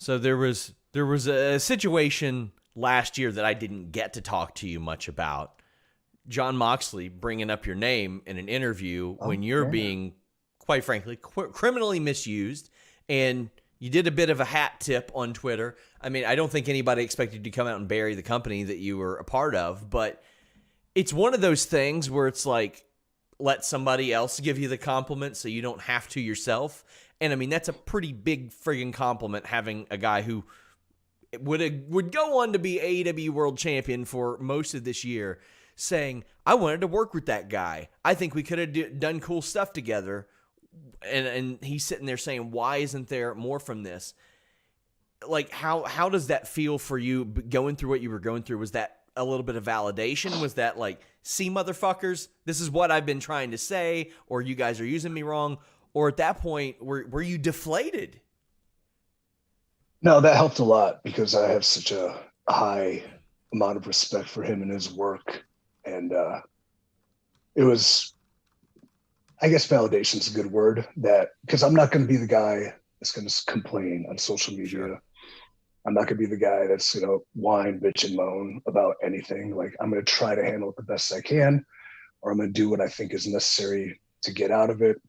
So there was a situation last year that I didn't get to talk to you much about. John Moxley bringing up your name in an interview Oh, when you're yeah. being, quite frankly, criminally misused, and you did a bit of a hat tip on Twitter. I mean, I don't think anybody expected you to come out and bury the company that you were a part of, but it's one of those things where it's like, let somebody else give you the compliment so you don't have to yourself. And I mean, that's a pretty big friggin' compliment, having a guy who would go on to be AEW World Champion for most of this year saying, I wanted to work with that guy. I think we could have done cool stuff together. And he's sitting there saying, why isn't there more from this? Like, how does that feel for you going through what you were going through? Was that a little bit of validation? Was that like, see, motherfuckers, this is what I've been trying to say, or you guys are using me wrong? Or at that point, were you deflated? No, that helped a lot because I have such a high amount of respect for him and his work. And it was, I guess validation is a good word, that because I'm not going to be the guy that's going to complain on social Sure. media. I'm not going to be the guy that's, whine, bitch, and moan about anything. Like, I'm going to try to handle it the best I can, or I'm going to do what I think is necessary to get out of it.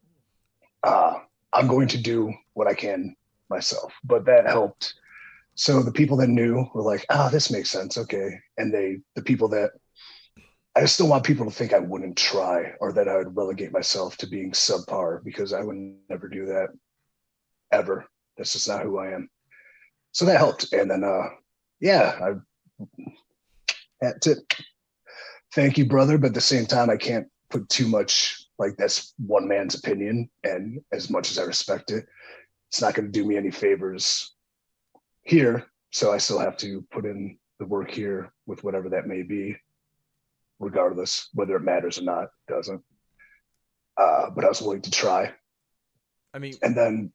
I'm going to do what I can myself, but that helped. So the people that knew were like, this makes sense. Okay. And the people that I still want people to think I wouldn't try, or that I would relegate myself to being subpar, because I would never do that ever. That's just not who I am. So that helped. And then, I had to thank you, brother. But at the same time, I can't put too much, like, that's one man's opinion. And as much as I respect it, it's not going to do me any favors here. So I still have to put in the work here with whatever that may be, regardless whether it matters or not. It doesn't. But I was willing to try. I mean, And then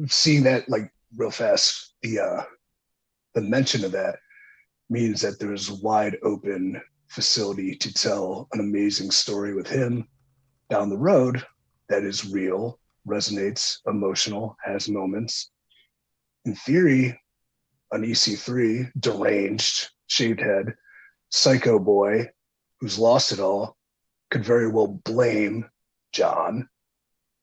seeing that, like, real fast, the mention of that means that there's wide open facility to tell an amazing story with him down the road that is real, resonates, emotional, has moments. In theory, an EC3, deranged, shaved head, psycho boy who's lost it all, could very well blame John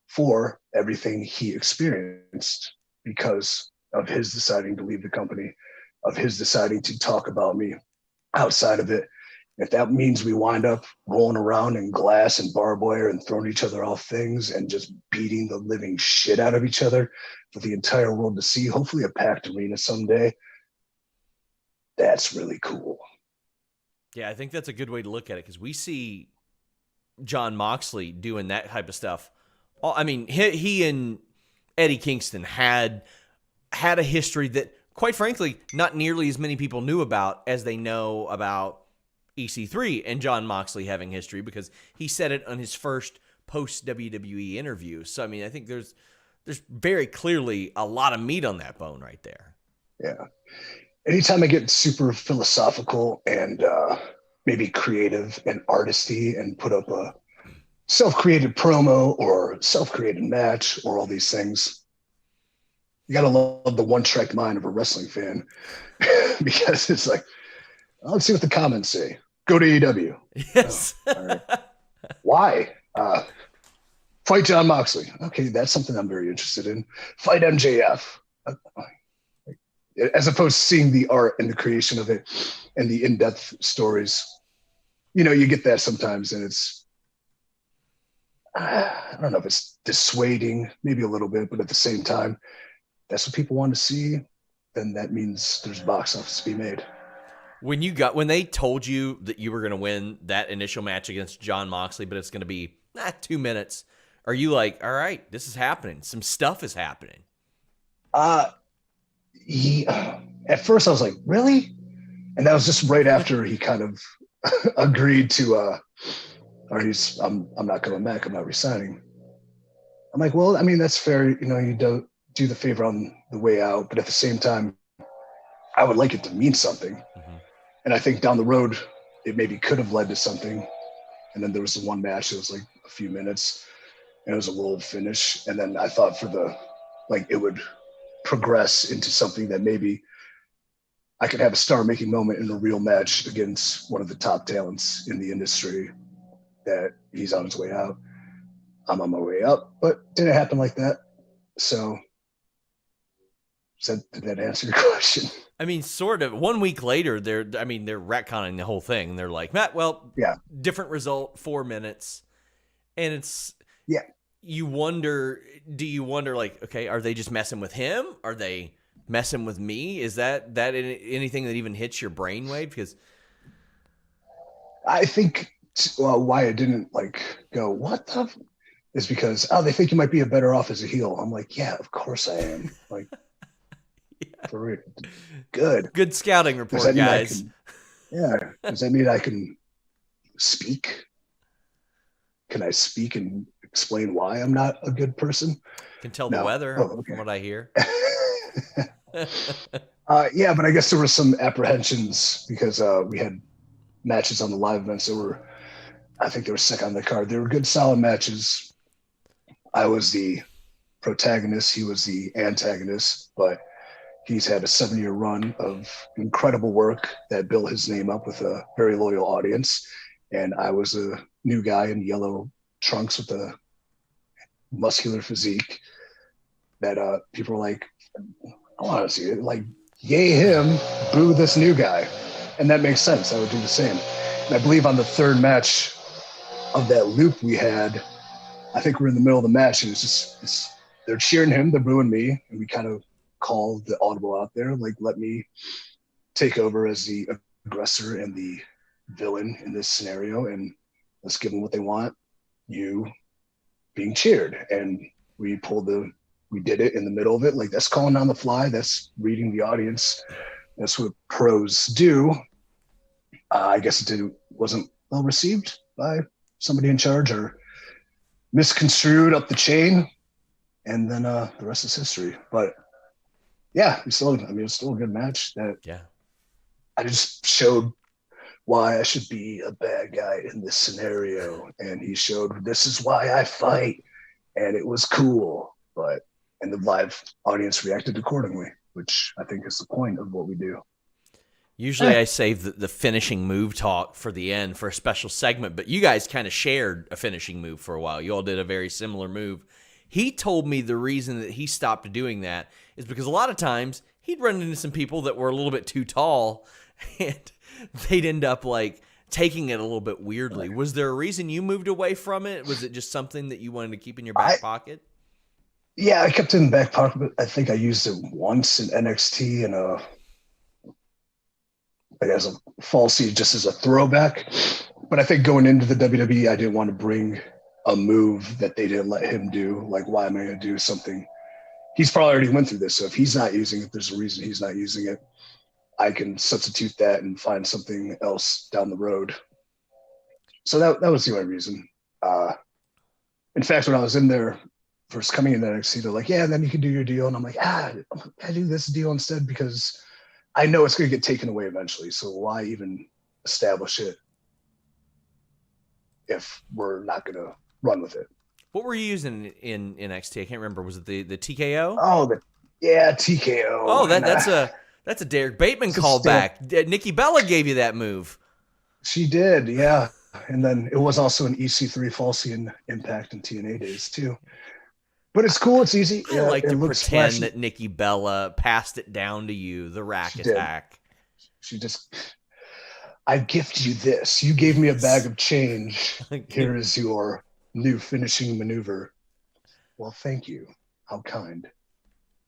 for everything he experienced because of his deciding to leave the company, of his deciding to talk about me outside of it. If that means we wind up rolling around in glass and barbed wire and throwing each other off things and just beating the living shit out of each other for the entire world to see, hopefully a packed arena someday, that's really cool. yeah, I think that's a good way to look at it, because we see John Moxley doing that type of stuff. I mean, he and Eddie Kingston had a history that, quite frankly, not nearly as many people knew about as they know about EC3 and John Moxley having history, because he said it on his first post WWE interview. So I mean, I think there's very clearly a lot of meat on that bone right there. Yeah. Anytime I get super philosophical and maybe creative and artisty and put up a self-created promo or self-created match or all these things, you gotta love the one-track mind of a wrestling fan because it's like, let's see what the comments say. Go to AEW. Yes. Oh, all right. Why? Fight John Moxley. Okay, that's something I'm very interested in. Fight MJF. As opposed to seeing the art and the creation of it and the in-depth stories. You get that sometimes, and it's, I don't know if it's dissuading, maybe a little bit, but at the same time, that's what people want to see. Then that means there's box office to be made. When they told you that you were going to win that initial match against John Moxley, but it's going to be 2 minutes, are you like, all right, this is happening, some stuff is happening? At first I was like, really? And that was just right after he kind of agreed to, I'm not coming back. I'm not resigning. I'm like, well, I mean, that's fair. You don't do the favor on the way out, but at the same time, I would like it to mean something. Mm-hmm. And I think down the road, it maybe could have led to something. And then there was the one match that was like a few minutes, and it was a world finish. And then I thought it would progress into something that maybe I could have a star-making moment in a real match against one of the top talents in the industry, that he's on his way out. I'm on my way up, but didn't happen like that. So did that answer your question? I mean, sort of. 1 week later, they're retconning the whole thing. They're like, Matt, well, yeah, different result, 4 minutes. And it's, yeah. do you wonder, like, okay, are they just messing with him? Are they messing with me? Is that anything that even hits your brainwave? Because I think why I didn't like go, what the is because, they think you might be better off as a heel. I'm like, yeah, of course I am. Like, yeah. For real. Good scouting report, guys. Does that mean I can speak? Can I speak and explain why I'm not a good person? Can tell the weather from what I hear. Yeah, but I guess there were some apprehensions because we had matches on the live events that were, I think they were second on the card. They were good, solid matches. I was the protagonist. He was the antagonist, but he's had a 7-year run of incredible work that built his name up with a very loyal audience. And I was a new guy in yellow trunks with a muscular physique that people were like, I want to see it. Like, yay him, boo this new guy. And that makes sense. I would do the same. And I believe on the third match of that loop we had, I think we're in the middle of the match, and they're cheering him, they're booing me, and we kind of called the audible out there, like, let me take over as the aggressor and the villain in this scenario, and let's give them what they want, you being cheered. And we did it in the middle of it. Like, that's calling on the fly, that's reading the audience. That's what pros do. I guess it wasn't well received by somebody in charge, or misconstrued up the chain, and then the rest is history. But yeah, it was still a good match. I just showed why I should be a bad guy in this scenario, and he showed this is why I fight, and it was cool. And the live audience reacted accordingly, which I think is the point of what we do. Usually I save the finishing move talk for the end for a special segment, but you guys kind of shared a finishing move for a while. You all did a very similar move. He told me the reason that he stopped doing that is because a lot of times he'd run into some people that were a little bit too tall, and they'd end up like taking it a little bit weirdly. Was there a reason you moved away from it? Was it just something that you wanted to keep in your back pocket? Yeah, I kept it in the back pocket, but I think I used it once in NXT and as a falsie, just as a throwback. But I think going into the WWE, I didn't want to bring a move that they didn't let him do. Like, why am I going to do something? He's probably already went through this. So if he's not using it, there's a reason he's not using it. I can substitute that and find something else down the road. So that was the only reason. In fact, when I was in there first coming into NXT, they're like, yeah, then you can do your deal. And I'm like, I do this deal instead because I know it's going to get taken away eventually. So why even establish it if we're not going to run with it? What were you using in NXT? I can't remember. Was it the TKO? Oh, TKO. Oh, that's a Derek Bateman callback. Nikki Bella gave you that move. She did, yeah. And then it was also an EC3 falsie in Impact and TNA days too. But it's cool. It's easy. I like to pretend that Nikki Bella passed it down to you, the rack attack. She just, I gift you this. You gave me a bag of change. Here is your new finishing maneuver. Well, thank you. How kind.